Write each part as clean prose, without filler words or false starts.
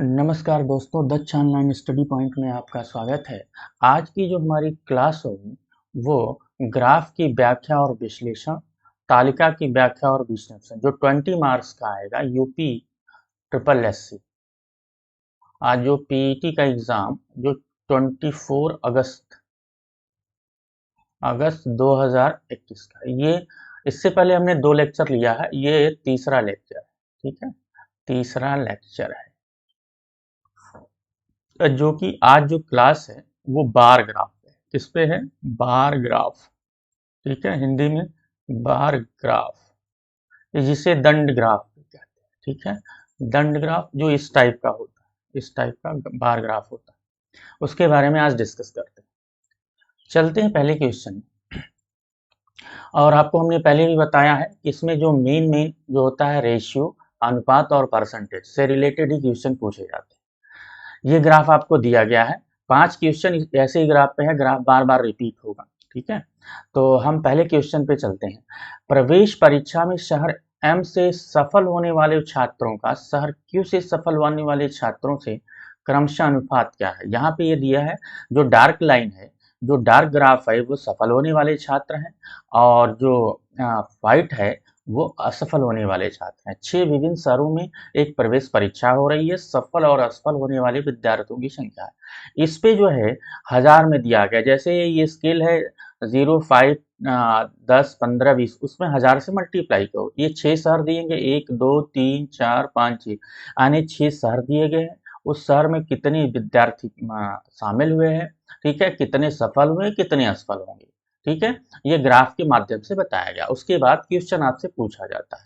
नमस्कार दोस्तों, दक्ष online study point में आपका स्वागत है। आज की जो हमारी क्लास होगी वो ग्राफ की व्याख्या और विश्लेषण, तालिका की व्याख्या और विश्लेषण, जो 20 मार्क्स का आएगा यूपी ट्रिपल एससी। आज जो पीईटी का एग्जाम जो 24 अगस्त 2021 का, ये इससे पहले हमने 2 लेक्चर लिया है, ये तीसरा लेक्चर है। ठीक है, तीसरा लेक्चर है। जो कि आज जो क्लास है वो बार ग्राफ है। किस पे है? Bar graph. ठीक है, हिंदी में बार ग्राफ, जिसे दंड ग्राफ भी कहते हैं। ठीक है, दंड ग्राफ जो इस टाइप का होता है, इस टाइप का बार ग्राफ होता है, उसके बारे में आज डिस्कस करते हैं। चलते हैं पहले क्वेश्चन में। और आपको हमने पहले भी बताया है कि इसमें जो मेन जो होता है रेशियो, अनुपात और परसेंटेज से रिलेटेड ही क्वेश्चन पूछे जाते हैं। ये ग्राफ आपको दिया गया है, 5 क्वेश्चन ऐसे ही ग्राफ पे है, ग्राफ बार बार रिपीट होगा। ठीक है, तो हम पहले क्वेश्चन पे चलते हैं। प्रवेश परीक्षा में शहर एम से सफल होने वाले छात्रों का शहर क्यू से सफल होने वाले छात्रों से क्रमशः अनुपात क्या है? यहाँ पे ये दिया है, जो डार्क लाइन है, जो डार्क ग्राफ है वो सफल होने वाले छात्र हैं, और जो व्हाइट है वो असफल होने वाले छात्र हैं। 6 विभिन्न शहरों में एक प्रवेश परीक्षा हो रही है, सफल और असफल होने वाले विद्यार्थियों की संख्या है। इस पे जो है 1000 में दिया गया, जैसे ये स्केल है 0, 5, 10, 15, 20, उसमें 1000 से मल्टीप्लाई करो। ये 6 शहर दिएंगे, 1, 2, 3, 4, 5, 6, यानी 6 शहर दिए गए हैं। उस शहर में कितने विद्यार्थी शामिल हुए हैं, ठीक है, कितने सफल हुए, कितने असफल होंगे। ठीक है, ये ग्राफ के माध्यम से बताया गया। उसके बाद क्वेश्चन आपसे पूछा जाता है।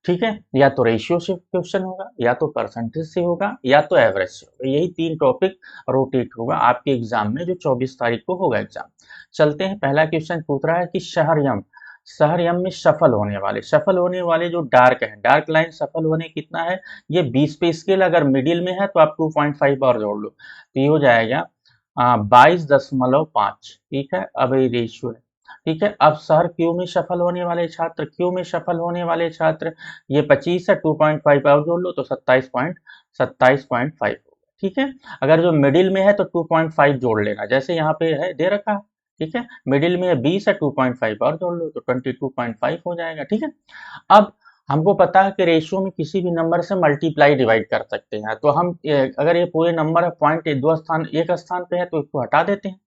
ठीक है, या तो रेशियो से क्वेश्चन होगा, या तो परसेंटेज से होगा, या तो एवरेज से होगा। यही 3 टॉपिक रोटेट होगा आपके एग्जाम में, जो 24 तारीख को होगा एग्जाम। चलते हैं, पहला क्वेश्चन पूछ रहा है कि शहर यम में सफल होने वाले जो डार्क है, डार्क लाइन सफल होने कितना है, ये 20 पे स्केल अगर मिडिल में है तो आप 2.5 और जोड़ लो, तो ये हो जाएगा 22.5। ठीक है, अब ये रेशियो है। ठीक है, अब शहर क्यू में सफल होने वाले छात्र, ये 25 है, 2.5 और जोड़ लो तो 27.5 होगा। ठीक है, अगर जो मिडिल में है तो 2.5 जोड़ लेना, जैसे यहाँ पे है दे रखा है। ठीक है, मिडिल में 20 है, 2.5 और जोड़ लो तो 22.5 हो जाएगा। ठीक है, अब हमको पता है कि रेशियो में किसी भी नंबर से मल्टीप्लाई डिवाइड कर सकते हैं, तो हम अगर ये पूरे नंबर है पॉइंट एक स्थान पे है तो इसको हटा देते हैं,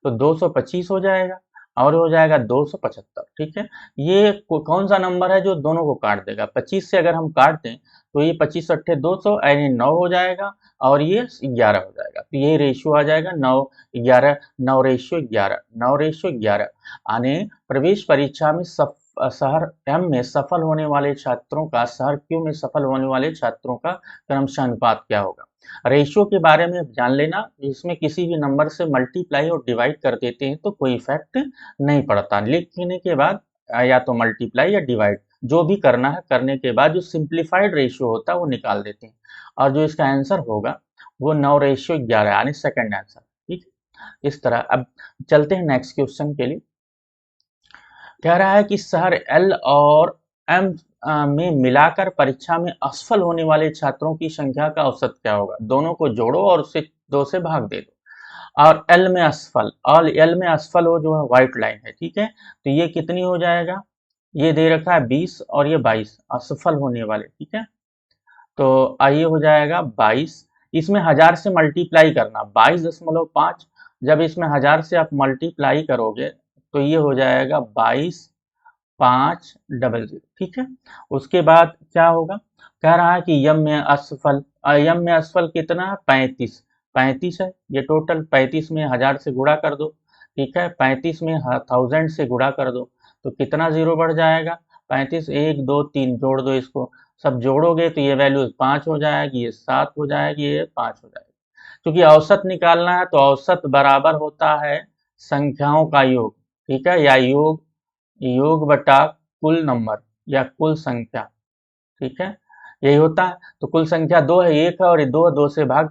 तो 225 हो जाएगा, और हो जाएगा 275। ठीक है, ये कौन सा नंबर है जो दोनों को काट देगा? 25 से अगर हम काट दें तो ये 25 अट्ठे 200 यानी 9 हो जाएगा, और ये 11 हो जाएगा, तो ये रेशियो आ जाएगा 9:11, 9:11, 9:11। यानी प्रवेश परीक्षा में शहर एम में सफल होने वाले छात्रों का शहर क्यू में सफल होने वाले छात्रों का क्रमशः अनुपात क्या होगा? रेशियो के बारे में जान लेना, इसमें किसी भी नंबर से मल्टीप्लाई और डिवाइड कर देते हैं तो कोई इफेक्ट नहीं पड़ता। लिखने के बाद या तो मल्टीप्लाई या डिवाइड जो भी करना है, करने के बाद जो सिंप्लीफाइड रेशियो होता है वो निकाल देते हैं, और जो इसका आंसर होगा वो 9:11 यानी सेकंड आंसर। ठीक, इस तरह। अब चलते हैं नेक्स्ट क्वेश्चन के लिए। कह रहा है कि शहर एल और एम में मिलाकर परीक्षा में असफल होने वाले छात्रों की संख्या का औसत क्या होगा? दोनों को जोड़ो और उसे 2 से भाग दे दो। और एल में असफल हो जो है व्हाइट लाइन है। ठीक है, तो ये कितनी हो जाएगा? ये दे रखा है 20 और ये 22 असफल होने वाले। ठीक है, तो ये हो जाएगा 22। इसमें 1000 से मल्टीप्लाई करना, 22.5। जब इसमें 1000 से आप मल्टीप्लाई करोगे तो ये हो जाएगा 22,500। ठीक है, उसके बाद क्या होगा? कह रहा है कि यम में असफल कितना है? 35। 35 है ये टोटल, 35 में 1000 से गुणा कर दो। ठीक है, 35 में 1000 से गुणा कर दो तो कितना जीरो बढ़ जाएगा? 35, 1, 2, 3 जोड़ दो, इसको सब जोड़ोगे तो ये वैल्यू 5 हो जाएगी, ये 7 हो जाएगी, ये 5 हो जाएगी। क्योंकि औसत निकालना है तो औसत बराबर होता है संख्याओं का योग। ठीक है, या योग बटा कुल नंबर या कुल संख्या। ठीक है, यही होता है। तो कुल संख्या 2 है, 1 है, और ये 2 से भाग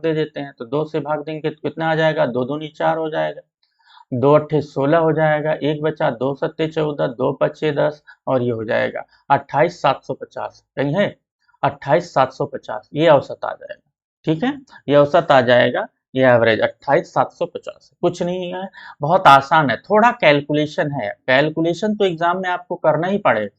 दे देते हैं, तो 2 से भाग देंगे तो कितना आ जाएगा? 2 दूनी 4 हो जाएगा, 2 अट्ठे 16 हो जाएगा, 1 बचा, 2 सत्ते 14, 2 पच्चे 10, और ये हो जाएगा 28,750। कहीं है 28,750, ये औसत आ जाएगा। ठीक है, ये औसत आ जाएगा, ये एवरेज 28,750, कुछ नहीं है, बहुत आसान है। थोड़ा कैलकुलेशन है, कैलकुलेशन तो एग्जाम में आपको करना ही पड़ेगा।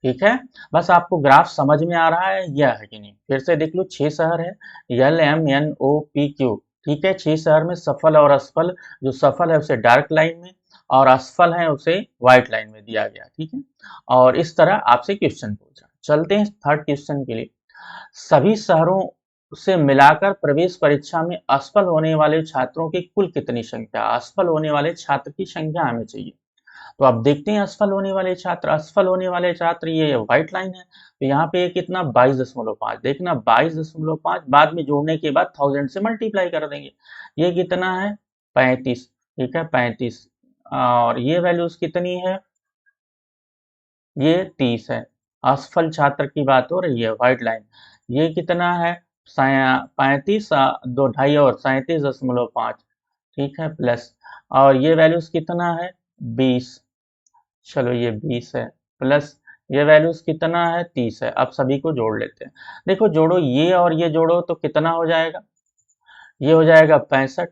ठीक है, बस आपको ग्राफ समझ में आ रहा है यह है कि नहीं। फिर से देख लो, 6 शहर है, LMNOPQ। ठीक है, 6 शहर में सफल और असफल, जो सफल है उसे डार्क लाइन में और असफल है उसे व्हाइट लाइन में दिया गया। ठीक है, और इस तरह आपसे क्वेश्चन पूछा। चलते हैं थर्ड क्वेश्चन के लिए। सभी शहरों से मिलाकर प्रवेश परीक्षा में असफल होने वाले छात्रों की कुल कितनी संख्या, असफल होने वाले छात्र की संख्या हमें चाहिए। तो आप देखते हैं असफल होने वाले छात्र, ये व्हाइट लाइन है, तो यहाँ पे कितना 22.5, देखना 22.5 बाद में जोड़ने के बाद 1000 से मल्टीप्लाई कर देंगे। ये कितना है 35। ठीक है, 35, और ये वैल्यूज कितनी है, ये 30 है। असफल छात्र की बात हो रही है, व्हाइट लाइन, ये कितना है 35, 2 ढाई और 37.5। ठीक है, प्लस, और ये वैल्यूज कितना है 20, चलो ये 20 है, प्लस ये वैल्यूज कितना है 30 है। अब सभी को जोड़ लेते हैं। देखो जोड़ो, ये और ये जोड़ो तो कितना हो जाएगा, ये हो जाएगा 65,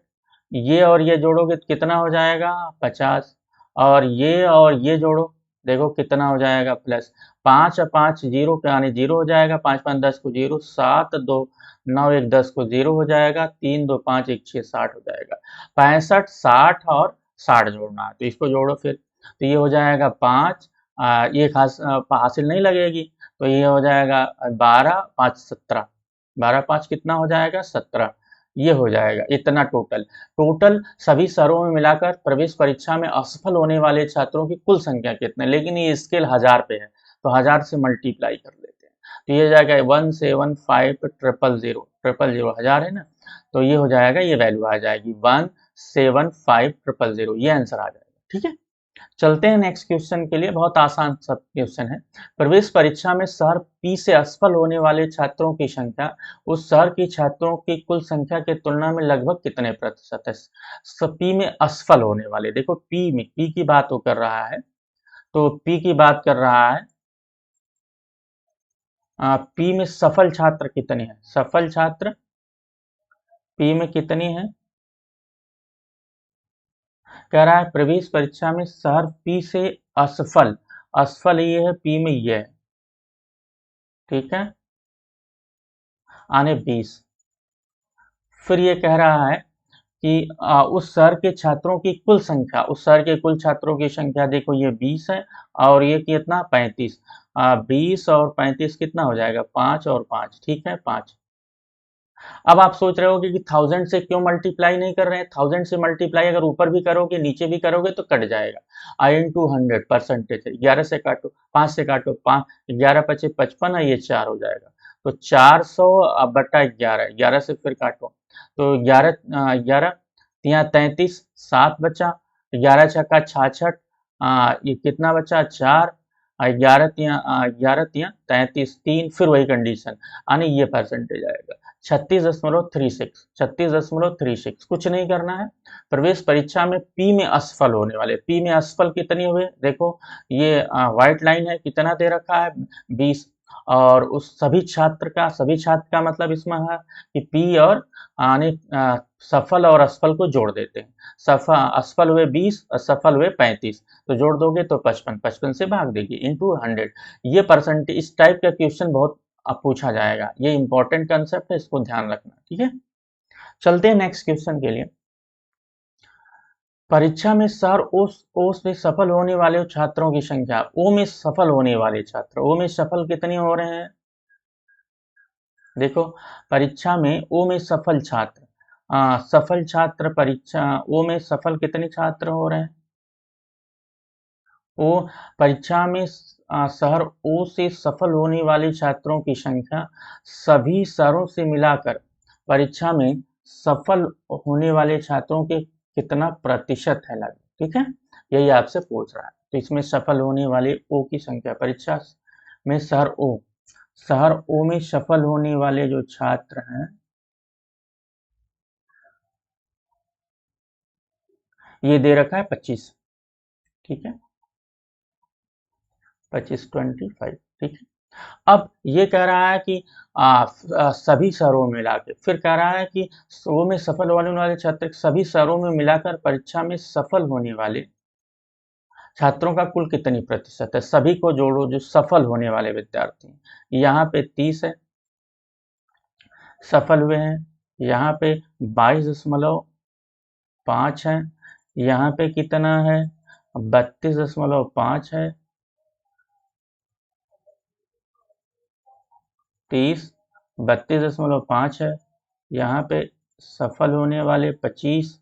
ये और ये जोड़ोगे तो कितना हो जाएगा 50, और ये जोड़ो, देखो कितना हो जाएगा प्लस 5 और 5 जीरो के आने जीरो हो जाएगा, 5 5 10 को जीरो, 7 2 9 1 10 को जीरो हो जाएगा, 3 2 5 1 6 60 हो जाएगा। 65 60 और 60 जोड़ना है, तो इसको जोड़ो फिर, तो ये हो जाएगा 5, ये खास हासिल नहीं लगेगी, तो ये हो जाएगा 12 5 17, 12 5 कितना हो जाएगा 17, ये हो जाएगा इतना टोटल। टोटल सभी शहरों में मिलाकर प्रवेश परीक्षा में असफल होने वाले छात्रों की कुल संख्या कितने, लेकिन ये स्केल 1000 पे है, तो 1000 से मल्टीप्लाई कर लेते हैं, तो ये जाएगा 175,000, 1000 है ना, तो ये हो जाएगा, ये वैल्यू आ जाएगी 175,000, ये आंसर आ जाएगा। ठीक है, चलते हैं नेक्स्ट क्वेश्चन के लिए, बहुत आसान सब क्वेश्चन है। प्रवेश परीक्षा में शहर पी से असफल होने वाले छात्रों की संख्या उस शहर की छात्रों की कुल संख्या की तुलना में लगभग कितने प्रतिशत है। पी में असफल होने वाले, देखो पी की बात वो कर रहा है, तो पी की बात कर रहा है, पी में सफल छात्र कितने हैं, सफल छात्र पी में कितने हैं, कह रहा है प्रवेश परीक्षा में शहर पी से असफल, असफल ये है पी में ये है। ठीक है, आने 20, फिर ये कह रहा है कि उस शहर के छात्रों की कुल संख्या, उस शहर के कुल छात्रों की संख्या देखो ये 20 है, और ये कितना 35, 20 और 35 कितना हो जाएगा 5 और 5, ठीक है 5। अब आप सोच रहे होगे कि 1000 से क्यों मल्टीप्लाई नहीं कर रहे हैं, 1000 से मल्टीप्लाई अगर ऊपर भी करोगे नीचे भी करोगे तो कट जाएगा। आई इन 200 परसेंटेज है, 11 से काटो, 5 से काटो, 5 11 पचे 55 है, ये 4 हो जाएगा, तो 400 बटा 11, 11 से फिर काटो, तो 11 तिया 33, 7 बचा, 11 छक्का 66, ये कितना बचा 4, 11 तिया 33, 3, फिर वही कंडीशन, यानी ये परसेंटेज आएगा 36.36, 36.36, कुछ नहीं करना है। प्रवेश परीक्षा में पी में असफल होने वाले, पी में असफल कितने हुए देखो, ये व्हाइट लाइन है, कितना दे रखा है 20, और उस सभी छात्र का मतलब इसमें है कि पी और आने सफल और असफल को जोड़ देते हैं, असफल हुए 20 और सफल हुए 35, तो जोड़ दोगे तो 55, 55 से भाग देगी इंटू 100। ये परसेंटेज, इस टाइप का क्वेश्चन बहुत अब पूछा जाएगा, ये इंपॉर्टेंट कंसेप्ट है, इसको ध्यान रखना। ठीक है, चलते हैं नेक्स्ट क्वेश्चन के लिए। परीक्षा में शहर ओ से सफल होने वाले छात्रों की संख्या, ओ में सफल होने वाले छात्र, ओ में सफल कितने हो रहे हैं, देखो परीक्षा में ओ में सफल छात्र, सफल छात्र परीक्षा ओ में सफल कितने छात्र हो रहे हैं, ओ परीक्षा में शहर ओ से सफल होने वाले छात्रों की संख्या सभी शहरों से मिलाकर परीक्षा में सफल होने वाले छात्रों के कितना प्रतिशत है लगभग। ठीक है, यही आपसे पूछ रहा है, तो इसमें सफल होने वाले ओ की संख्या, परीक्षा में शहर ओ में सफल होने वाले जो छात्र हैं, ये दे रखा है 25। ठीक है, 25 25, ठीक है, अब ये कह रहा है कि सभी शहरों में मिला के, फिर कह रहा है कि वो में सफल होने वाले छात्र सभी शहरों में मिलाकर परीक्षा में सफल होने वाले छात्रों का कुल कितनी प्रतिशत है, सभी को जोड़ो जो सफल होने वाले विद्यार्थी हैं। यहाँ पे 30 है, सफल हुए हैं। यहाँ पे 22.5 है। यहाँ पे कितना है, 32.5 है। 30, 32.5 है। यहाँ पे सफल होने वाले 25,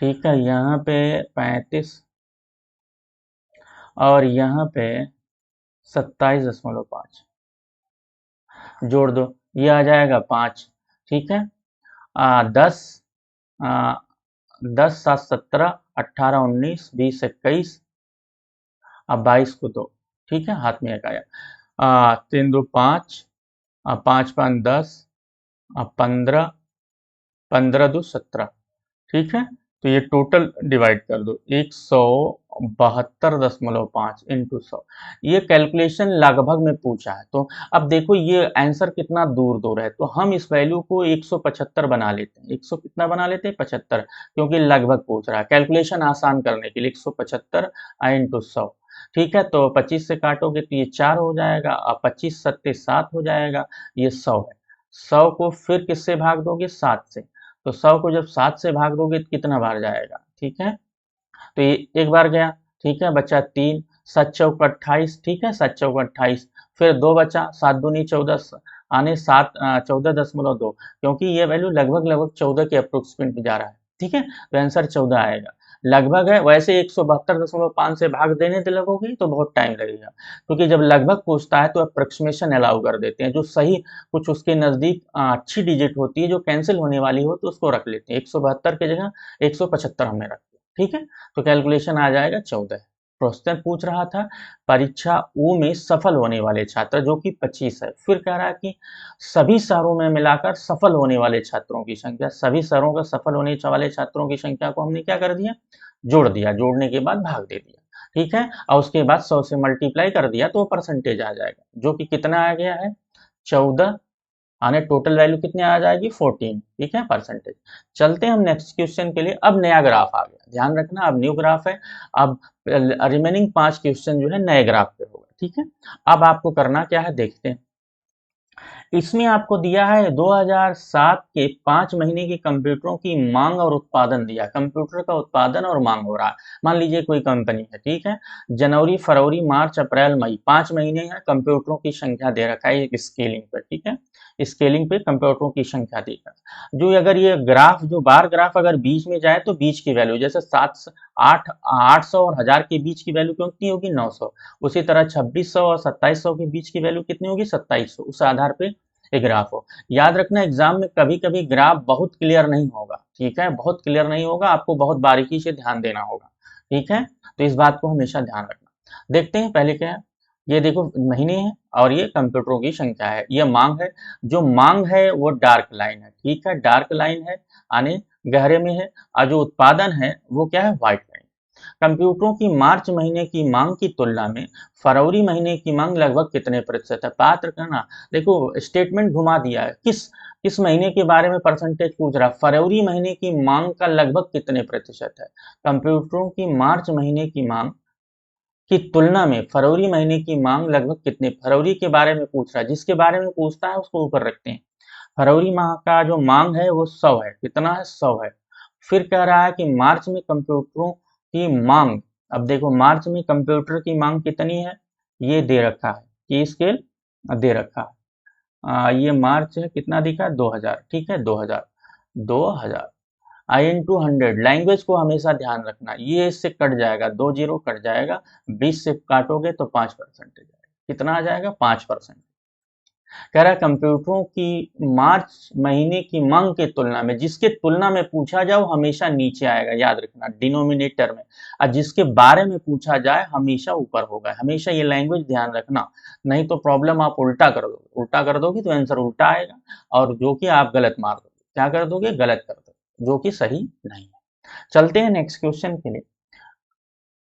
ठीक है। यहाँ पे 35 और यहाँ पे 27.5 जोड़ दो, ये आ जाएगा 5, ठीक है। 10, 10, 7, 17, 18, 19, 20, 21, अब 22 को दो, ठीक है, हाथ में एक आया। 3, 2, 5, 5, 5, 10, 15, 15, 2, 17, ठीक है। तो ये टोटल डिवाइड कर दो, 172.5 इंटू 100। ये कैलकुलेशन लगभग में पूछा है, तो अब देखो ये आंसर कितना दूर दूर है, तो हम इस वैल्यू को 175 बना लेते हैं। 100 कितना बना लेते हैं, 75, क्योंकि लगभग पूछ रहा है। कैलकुलेशन आसान करने के लिए 175 इंटू 100, ठीक है। तो 25 से काटोगे तो ये 4 हो जाएगा, और 25 सत्ते 7 हो जाएगा, ये 100 है। 100 को फिर किससे भाग दोगे, 7 से। तो 100 को जब 7 से भाग दोगे तो कितना बार जाएगा, ठीक है। तो ये एक बार गया, ठीक है, बचा 3, 7 चौक 28, ठीक है, 7 चौक 28, फिर 2 बचा, 7 दूनी 14, आने 7 14.2, क्योंकि ये वैल्यू लगभग लगभग 14 के अप्रोक्सीमेट में जा रहा है, ठीक है। तो आंसर 14 आएगा। लगभग है, वैसे 172.5 से भाग देने तो लगोगे तो बहुत टाइम लगेगा, क्योंकि जब लगभग पूछता है तो अप्रोक्सीमेशन अलाउ कर देते हैं, जो सही कुछ उसके नज़दीक अच्छी डिजिट होती है जो कैंसिल होने वाली हो तो उसको रख लेते हैं। 172 की जगह 175 हमने रख दिया, ठीक है। तो कैलकुलेशन आ जाएगा 14। क्वेश्चन पूछ रहा था परीक्षा ओ में सफल होने वाले छात्र, जो कि 25 है। फिर कह रहा है कि सभी शहरों में मिलाकर सफल होने वाले छात्रों की संख्या, सभी शहरों का सफल होने वाले छात्रों की संख्या को हमने क्या कर दिया, जोड़ दिया, जोड़ने के बाद भाग दे दिया, ठीक है। और उसके बाद 100 से मल्टीप्लाई कर दिया तो परसेंटेज आ जाएगा, जो कि कितना आ गया है, 14। आने टोटल वैल्यू कितनी आ जाएगी, 14, ठीक है, परसेंटेज। चलते हैं हम नेक्स्ट क्वेश्चन के लिए। अब नया ग्राफ आ गया, ध्यान रखना, अब न्यू ग्राफ है। अब रिमेनिंग 5 क्वेश्चन जो है नए ग्राफ पे होगा, ठीक है। अब आपको करना क्या है, देखते हैं। इसमें आपको दिया है 2007 के 5 महीने के कंप्यूटरों की मांग और उत्पादन दिया। कंप्यूटर का उत्पादन और मांग हो रहा है। मान लीजिए कोई कंपनी है, ठीक है। जनवरी, फरवरी, मार्च, अप्रैल, मई 5 महीने हैं, कंप्यूटरों की संख्या दे रखा है एक स्केलिंग पर, ठीक है। स्केलिंग पे कंप्यूटरों की संख्या देकर, जो अगर ये ग्राफ, जो बार ग्राफ अगर बीच में जाए तो बीच की वैल्यू, जैसे 800 और 1000 के बीच की वैल्यू कितनी होगी, 900। उसी तरह 2600 और 2700 के बीच की वैल्यू कितनी होगी, 2700। उस आधार पे एक ग्राफ हो। याद रखना एग्जाम में कभी कभी ग्राफ बहुत क्लियर नहीं होगा, ठीक है, बहुत क्लियर नहीं होगा, आपको बहुत बारीकी से ध्यान देना होगा, ठीक है। तो इस बात को हमेशा ध्यान रखना। देखते हैं पहले क्या है, ये देखो महीने हैं और ये कंप्यूटरों की संख्या है, ये मांग है। जो मांग है वो डार्क लाइन है, ठीक है, डार्क लाइन है, आने गहरे में है। और जो उत्पादन है वो क्या है, व्हाइट लाइन। कंप्यूटरों की मार्च महीने की मांग की तुलना में फरवरी महीने की मांग लगभग कितने प्रतिशत है, पात्र करना। देखो स्टेटमेंट घुमा दिया है, किस महीने के बारे में परसेंटेज पूछ रहा है, फरवरी महीने की मांग का लगभग कितने प्रतिशत है। कंप्यूटरों की मार्च महीने की मांग की तुलना में फरवरी महीने की मांग लगभग कितने, फरवरी के बारे में पूछ रहा है, जिसके बारे में पूछता है उसको ऊपर रखते हैं। फरवरी माह का जो मांग है वो 100 है, कितना है, 100 है। फिर कह रहा है कि मार्च में कंप्यूटरों की मांग, अब देखो मार्च में कंप्यूटर की मांग कितनी है, ये दे रखा है, की स्केल दे रखा है। ये मार्च है, कितना दिखा है, 2000, ठीक है, 2000, 2000। आई इन 200, लैंग्वेज को हमेशा ध्यान रखना, ये इससे कट जाएगा, 2 जीरो कट जाएगा, 20 से काटोगे तो 5% कितना आ जाएगा, 5%। कह रहा है कंप्यूटरों की मार्च महीने की मांग की तुलना में, जिसके तुलना में पूछा जाए वो हमेशा नीचे आएगा, याद रखना, डिनोमिनेटर में। और जिसके बारे में पूछा जाए हमेशा ऊपर होगा, हमेशा ये लैंग्वेज ध्यान रखना, नहीं तो प्रॉब्लम आप उल्टा कर दोगे, उल्टा कर दोगे तो आंसर उल्टा आएगा, और जो कि आप गलत मार दोगे, क्या कर दोगे, गलत कर दोगे, जो कि सही नहीं है। चलते हैं नेक्स्ट क्वेश्चन के लिए।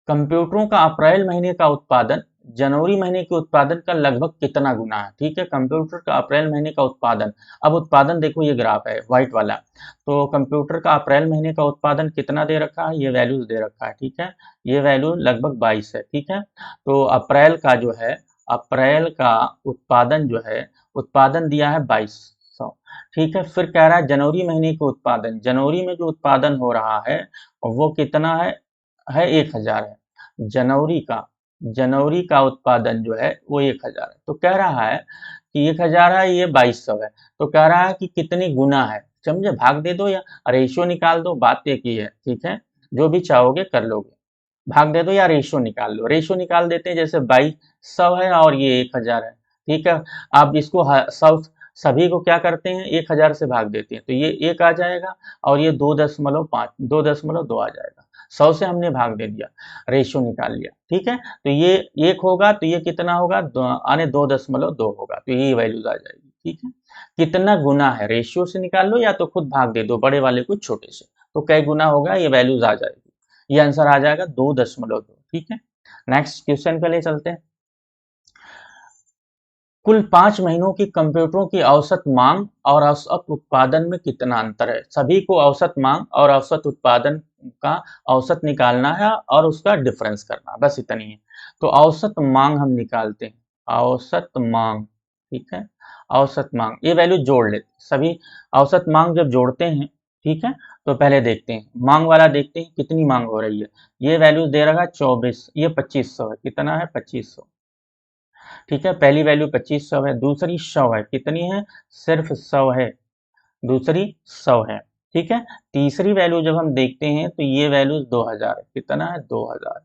कंप्यूटरों का अप्रैल महीने का उत्पादन जनवरी महीने के उत्पादन का लगभग कितना गुना है। ठीक है, कंप्यूटर का अप्रैल महीने का उत्पादन, अब उत्पादन देखो ये ग्राफ है व्हाइट वाला, तो कंप्यूटर का अप्रैल महीने का उत्पादन कितना दे रखा है, ये वैल्यूज दे रखा है। ठीक है, ये वैल्यू लगभग 22 है। ठीक है, तो अप्रैल का जो है, अप्रैल का उत्पादन जो है, उत्पादन दिया है 2200। ठीक है, फिर कह रहा है जनवरी महीने के उत्पादन, जनवरी में जो उत्पादन हो रहा है वो कितना है 1000 है। जनवरी का उत्पादन जो है वो 1000 है। तो कह रहा है कि 1000 है, ये 2200 है, तो कह रहा है कि कितनी गुना है। समझे, भाग दे दो या रेशियो निकाल दो, बात एक ही है। ठीक है, जो भी चाहोगे कर लोगे, भाग दे दो या रेशियो निकाल लो। रेशियो निकाल देते हैं, जैसे 2200 है और ये 1000 है। ठीक है, आप इसको सभी को क्या करते हैं, 1000 से भाग देते हैं, तो ये 1 आ जाएगा और ये 2.5 2.2 आ जाएगा। 100 से हमने भाग दे दिया, रेशियो निकाल लिया। ठीक है, तो ये 1 होगा तो ये कितना होगा, यानी 2.2 होगा, तो ये वैल्यूज आ जाएगी। ठीक है, कितना गुना है, रेशियो से निकाल लो या तो खुद भाग दे दो, बड़े वाले को छोटे से, तो कई गुना होगा ये वैल्यूज आ जाएगी। ये आंसर आ जाएगा 2.2। ठीक है, नेक्स्ट क्वेश्चन के लिए चलते हैं। कुल 5 महीनों की कंप्यूटरों की औसत मांग और औसत उत्पादन में कितना अंतर है। सभी को औसत मांग और औसत उत्पादन का औसत निकालना है और उसका डिफरेंस करना, बस इतनी है। तो औसत मांग हम निकालते हैं, औसत मांग। ठीक है, औसत मांग, ये वैल्यू जोड़ लेते हैं सभी। औसत मांग जब जोड़ते हैं, ठीक है, तो पहले देखते हैं मांग वाला, देखते हैं कितनी मांग हो रही है। ये वैल्यू दे रहा है 24, ये 2500 है, कितना है 2500। ठीक है, पहली वैल्यू 2500 है, दूसरी 100 है, कितनी है, सिर्फ 100 है, दूसरी 100 है। ठीक है, तीसरी वैल्यू जब हम देखते हैं तो ये वैल्यू 2000 है, कितना है 2000।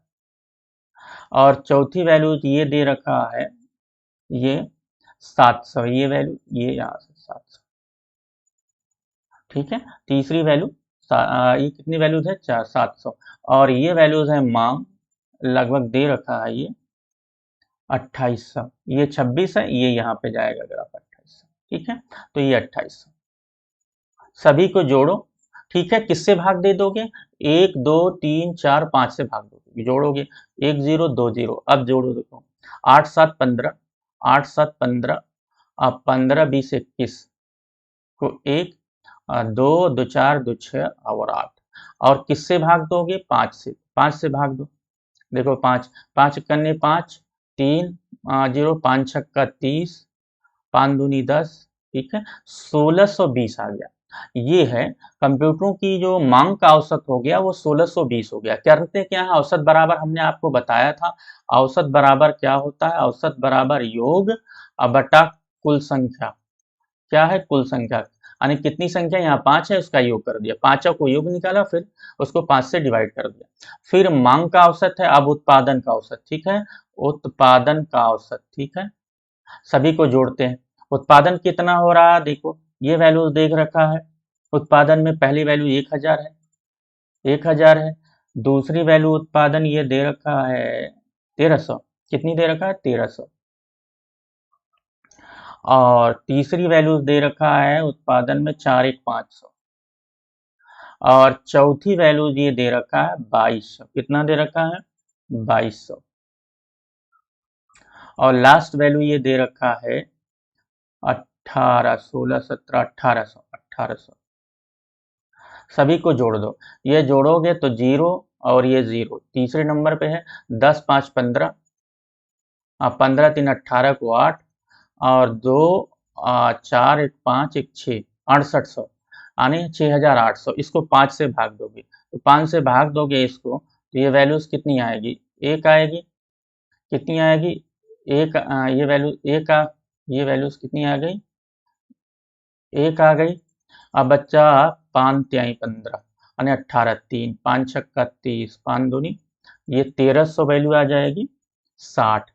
और चौथी वैल्यू ये दे रखा है, ये 700, ये वैल्यू, ये यहाँ से 700। ठीक है, तीसरी वैल्यू ये कितनी वैल्यूज है, 700। और ये वैल्यूज है मांग, लगभग दे रखा है ये 2800, ये 26 है, ये यहाँ पे जाएगा ग्राफ 2800। ठीक है, तो ये 2800, सभी को जोड़ो। ठीक है, किससे भाग दे दोगे, 1 2 3 4 5 से भाग दोगे, जोड़ोगे 1 0 2 0। अब जोड़ो, देखो 8 7 15, 8 7 15, अब 15 20 21 को 1, 2 2 4 2 6 और 8। और किससे भाग दोगे, 5 से, 5 से भाग दो। देखो 5 5 कन्ने 5, 3 0, 5 छक्का 30, 5 दूनी 10। ठीक है, 1620 आ गया। ये है कंप्यूटरों की जो मांग का औसत हो गया, वो 1620 हो गया। करते क्या है, औसत बराबर हमने आपको बताया था, औसत बराबर क्या होता है, औसत बराबर योग बटा कुल संख्या। क्या है, कुल संख्या, यानी कितनी संख्या, यहाँ 5 है, उसका योग कर दिया, पांचों को योग निकाला, फिर उसको 5 से डिवाइड कर दिया। फिर मांग का औसत है, अब उत्पादन का औसत। ठीक है, उत्पादन का औसत। ठीक है, सभी को जोड़ते हैं, उत्पादन कितना हो रहा है, देखो ये वैल्यू देख रखा है। उत्पादन में पहली वैल्यू 1000 है, 1000 है। दूसरी वैल्यू उत्पादन ये दे रखा है 1300, कितनी दे रखा है 1300। और तीसरी वैल्यू दे रखा है उत्पादन में 4 1 500। और चौथी वैल्यू ये दे रखा है 2200, कितना दे रखा है 2200। और लास्ट वैल्यू ये दे रखा है 18 16 17 1800, 1800। सभी को जोड़ दो, ये जोड़ोगे तो 0 और ये 0 तीसरे नंबर पे है। 10 5 15, 15 3 18 को 8, और 2 4 1 5 1 6, 6800, यानी 6800। इसको 5 से भाग दोगे, तो 5 से भाग दोगे इसको, तो ये वैल्यूज कितनी आएगी, 1 आएगी। कितनी आएगी, एक, ये वैल्यू एक ये वैल्यूज कितनी आ गई, 1 आ गई। अब बच्चा 5 तिहाई 15, यानी 18 3 5 छक्का 30, 5 दूनी, ये 1300 वैल्यू आ जाएगी 60।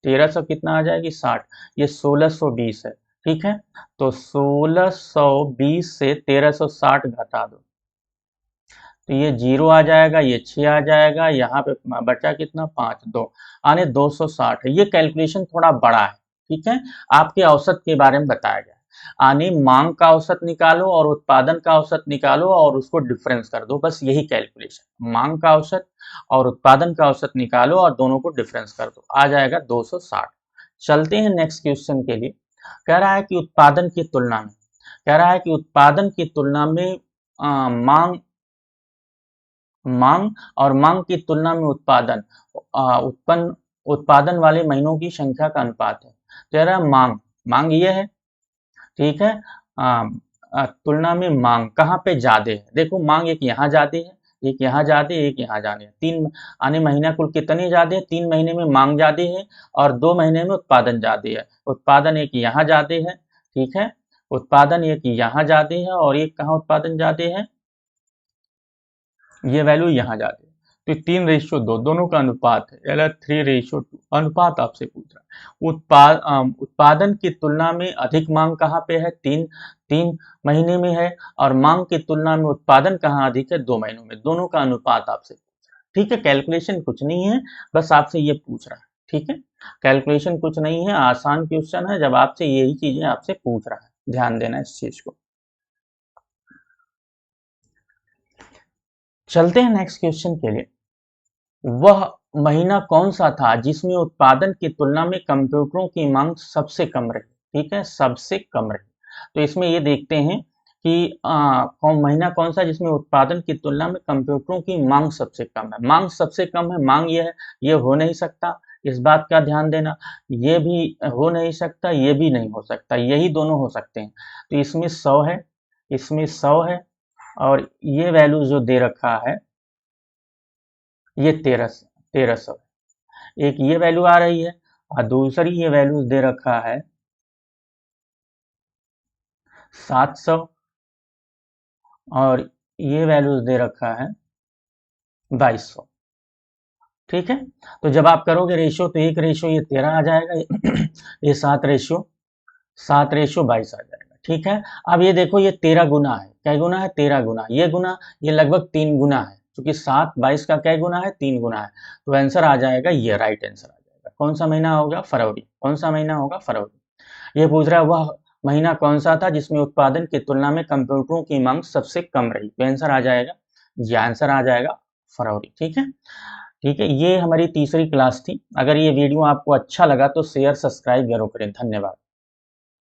1300 कितना आ जाएगी 60, ये 1620 है। ठीक है, तो 1620 से 1360 घटा दो, तो ये 0 आ जाएगा, ये 6 आ जाएगा, यहाँ पे बचा कितना 5 2, यानी 260 है। ये कैलकुलेशन थोड़ा बड़ा है। ठीक है, आपके औसत के बारे में बताया गया। यानी मांग का औसत निकालो और उत्पादन का औसत निकालो और उसको डिफरेंस कर दो, बस यही कैलकुलेशन। मांग का औसत और उत्पादन का औसत निकालो और दोनों को डिफरेंस कर दो, आ जाएगा 260। चलते हैं नेक्स्ट क्वेश्चन के लिए। कह रहा है कि उत्पादन की तुलना में, कह रहा है कि उत्पादन की तुलना में मांग और मांग की तुलना में उत्पादन वाले महीनों की संख्या का अनुपात है। कह रहा है मांग ये है, ठीक है। तुलना में मांग कहाँ पे ज्यादा है, देखो मांग एक यहाँ ज्यादा है, एक यहाँ ज्यादा है, एक यहाँ ज्यादा है। तीन आने महीना कुल कितने ज्यादा है, 3 महीने में मांग ज्यादा है और 2 महीने में उत्पादन ज्यादा है। उत्पादन एक यहाँ ज्यादा है, ठीक है, उत्पादन एक यहाँ ज्यादा है और एक कहाँ उत्पादन ज्यादा है, ये वैल्यू यहाँ जाती है। तो 3:2 दोनों का अनुपात है, यानी 3:2 अनुपात आपसे पूछ रहा है। उत्पादन की तुलना में अधिक मांग कहाँ पे है, तीन महीने में है, और मांग की तुलना में उत्पादन कहाँ अधिक है, 2 महीनों में। दोनों का अनुपात आपसे पूछ रहा है, ठीक है। कैलकुलेशन कुछ नहीं है, बस आपसे ये पूछ रहा है, ठीक है। कैलकुलेशन कुछ नहीं है, आसान क्वेश्चन है, जब आपसे यही चीजें आपसे पूछ रहा है, ध्यान देना इस चीज को। चलते हैं नेक्स्ट क्वेश्चन के लिए। वह महीना कौन सा था जिसमें उत्पादन की तुलना में कंप्यूटरों की मांग सबसे कम रही, ठीक है, सबसे कम रही। तो इसमें ये देखते हैं कि महीना कौन सा जिसमें उत्पादन की तुलना में कंप्यूटरों की मांग सबसे कम है। मांग सबसे कम है, मांग ये है, ये हो नहीं सकता, इस बात का ध्यान देना। ये भी हो नहीं सकता, ये भी नहीं हो सकता, यही दोनों हो सकते हैं। तो इसमें 100 है, इसमें 100 है, और ये वैल्यू जो दे रखा है ये 1300। एक ये वैल्यू आ रही है और दूसरी ये वैल्यू दे रखा है 700, और ये वैल्यूज दे रखा है 2200, ठीक है। तो जब आप करोगे रेशियो तो एक रेशियो ये 13 आ जाएगा, ये 7:22 आ जाएगा, ठीक है। अब ये देखो ये 13 गुना है, क्या गुना है, 13 गुना, ये गुना, ये लगभग 3 गुना है, क्योंकि 7:22 का क्या गुना है, 3 गुना है। तो आंसर आ जाएगा ये, राइट आंसर आ जाएगा। कौन सा महीना होगा, फरवरी। कौन सा महीना होगा, फरवरी। ये पूछ रहा है वह महीना कौन सा था जिसमें उत्पादन की तुलना में कंप्यूटरों की मांग सबसे कम रही। तो आंसर आ जाएगा, ये आंसर आ जाएगा फरवरी, ठीक है। ठीक है, ये हमारी तीसरी क्लास थी। अगर ये वीडियो आपको अच्छा लगा तो शेयर सब्सक्राइब जरूर करें। धन्यवाद।